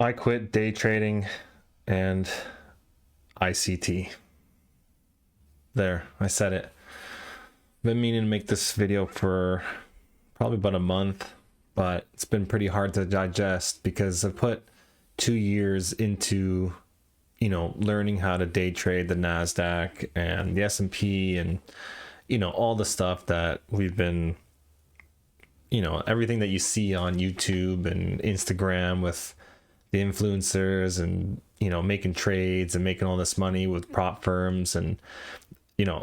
I quit day trading and ICT. There, I said it. Been meaning to make this video for probably about a month, but it's been pretty hard to digest because I put 2 years into, learning how to day trade the NASDAQ and the S&P and, all the stuff that we've been, everything that you see on YouTube and Instagram with the influencers and, making trades and making all this money with prop firms. And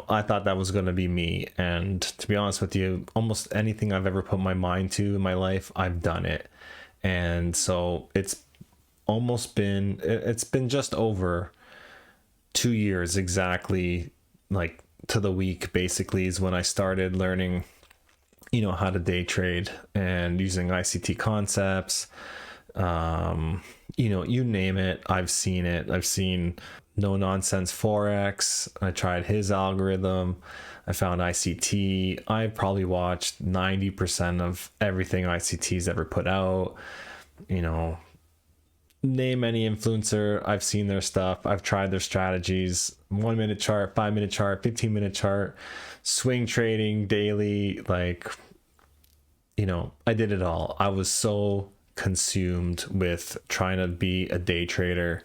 I thought that was going to be me. And to be honest with you, almost anything I've ever put my mind to in my life, I've done it. And so it's been just over 2 years exactly, like to the week basically, is when I started learning, how to day trade and using ICT concepts. You name it, I've seen it. I've seen No Nonsense Forex. I tried his algorithm. I found ICT. I probably watched 90% of everything ICT's ever put out. Name any influencer, I've seen their stuff. I've tried their strategies. 1 minute chart, 5 minute chart, 15-minute chart, swing trading daily. I did it all. I was so consumed with trying to be a day trader,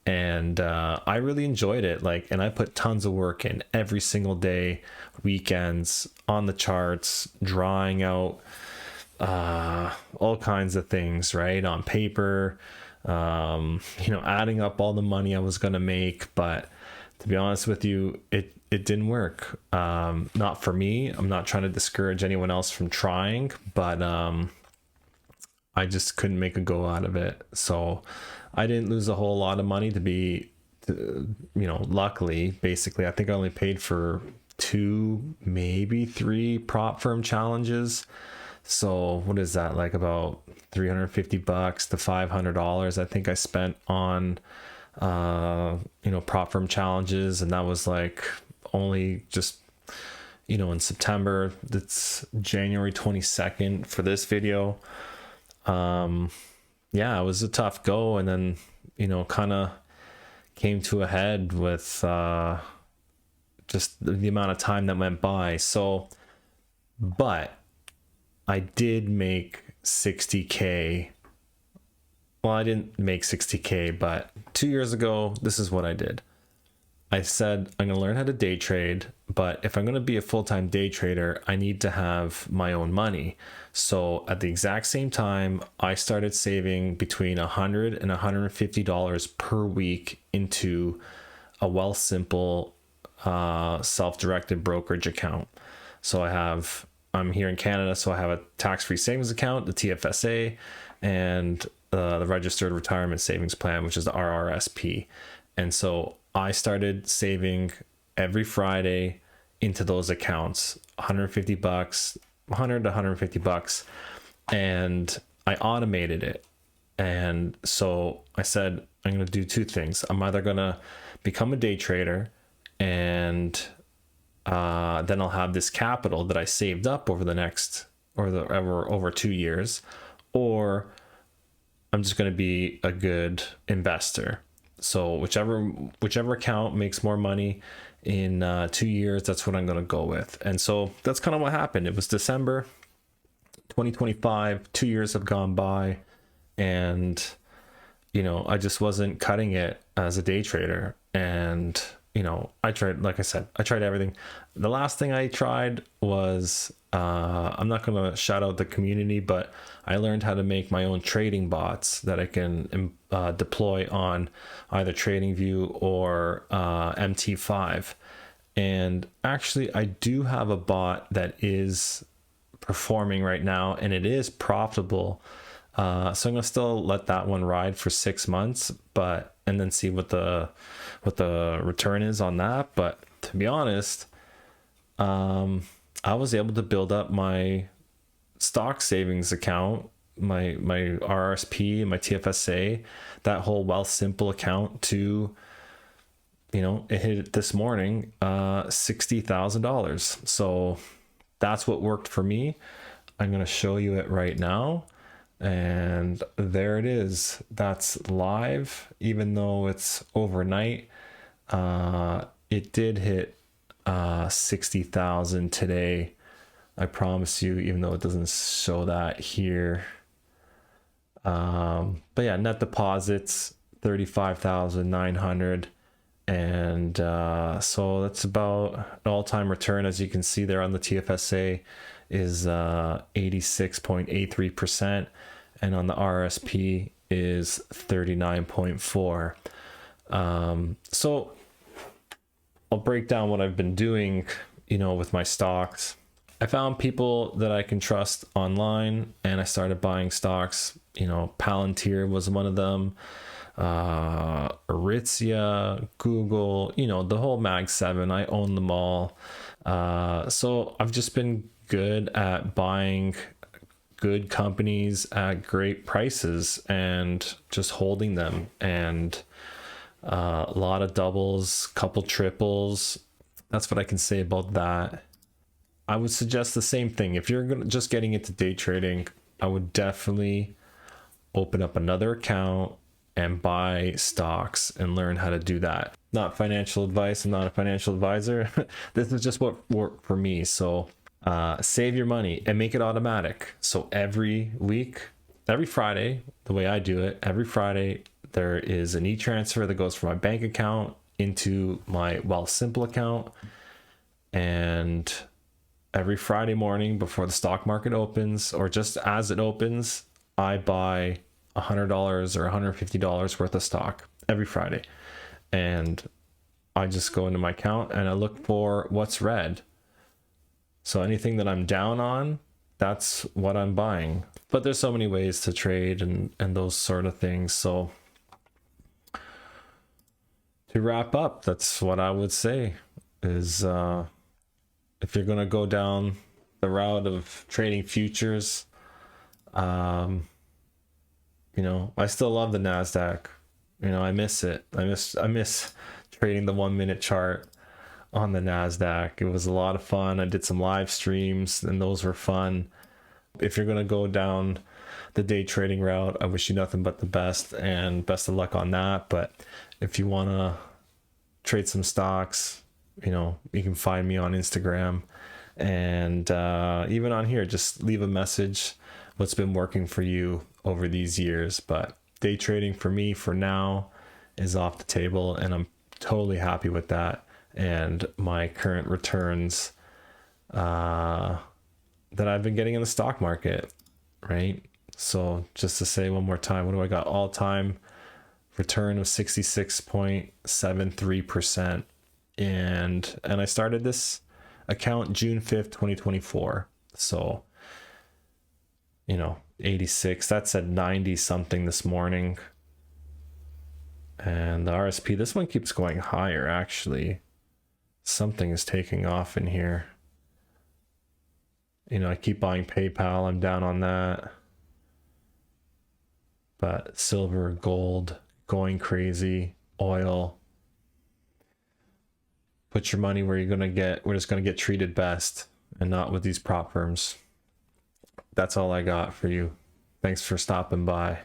and I really enjoyed it. And I put tons of work in every single day, weekends, on the charts, drawing out all kinds of things, right, on paper, adding up all the money I was going to make. But to be honest with you, it didn't work. Not for me. I'm not trying to discourage anyone else from trying, but I just couldn't make a go out of it. So I didn't lose a whole lot of money luckily. Basically, I think I only paid for 2, maybe 3 prop firm challenges. So what is that, like about $350 to $500 I think I spent on prop firm challenges. And that was like only just in September. That's January 22nd for this video. Yeah, it was a tough go, and then kind of came to a head with just the amount of time that went by. So, but I did make 60K. Well, I didn't make 60K, but 2 years ago, this is what I did. I said, I'm going to learn how to day trade, but if I'm going to be a full-time day trader, I need to have my own money. So at the exact same time, I started saving between $100 and $150 per week into a Wealthsimple self-directed brokerage account. So I'm here in Canada, so I have a tax-free savings account, the TFSA, and the Registered Retirement Savings Plan, which is the RRSP. And so I started saving every Friday into those accounts, $150, $100 to $150, and I automated it. And so I said, I'm going to do 2 things. I'm either going to become a day trader, and then I'll have this capital that I saved up over over 2 years, or I'm just going to be a good investor. So whichever account makes more money in 2 years, that's what I'm going to go with. And so that's kind of what happened. It was December 2025. 2 years have gone by, and I just wasn't cutting it as a day trader. And I tried, like I said, I tried everything. The last thing I tried was I'm not going to shout out the community, but I learned how to make my own trading bots that I can deploy on either TradingView or MT5. And actually, I do have a bot that is performing right now, and it is profitable. So I'm gonna still let that one ride for 6 months, and then see what the return is on that. But to be honest, I was able to build up my stock savings account, my RRSP and my TFSA, that whole Wealthsimple account to, it hit this morning, $60,000. So that's what worked for me. I'm going to show you it right now. And there it is. That's live, even though it's overnight. It did hit 60,000 today. I promise you, even though it doesn't show that here. But yeah, net deposits 35,900. And so that's about an all-time return, as you can see there on the TFSA, is 86.83%, and on the RSP is 39.4. So I'll break down what I've been doing, with my stocks. I found people that I can trust online, and I started buying stocks. Palantir was one of them. Aritzia, Google, the whole Mag 7. I own them all. So I've just been good at buying good companies at great prices and just holding them, and a lot of doubles, couple triples. That's what I can say about that. I would suggest the same thing. If you're just getting into day trading, I would definitely open up another account and buy stocks and learn how to do that. Not financial advice. I'm not a financial advisor. This is just what worked for me. So save your money and make it automatic. So every week, every Friday, the way I do it, every Friday, there is an e-transfer that goes from my bank account into my Wealthsimple account. And every Friday morning before the stock market opens, or just as it opens, I buy $100 or $150 worth of stock every Friday. And I just go into my account and I look for what's red. So anything that I'm down on, that's what I'm buying. But there's so many ways to trade and those sort of things. So to wrap up, that's what I would say is if you're going to go down the route of trading futures, I still love the NASDAQ. I miss it. I miss trading the 1 minute chart on the NASDAQ. It was a lot of fun. I did some live streams and those were fun. If you're going to go down the day trading route, I wish you nothing but the best and best of luck on that. But if you want to trade some stocks, you can find me on Instagram, and even on here, just leave a message what's been working for you over these years. But day trading for me for now is off the table, and I'm totally happy with that and my current returns that I've been getting in the stock market, right? So just to say one more time, what do I got? All-time return of 66.73%. And I started this account June 5th, 2024. So 86, that's at 90 something this morning. And the RSP, this one keeps going higher. Actually, something is taking off in here. I keep buying PayPal. I'm down on that. But silver, gold, going crazy, oil. Put your money where we're just going to get treated best, and not with these prop firms. That's all I got for you. Thanks for stopping by.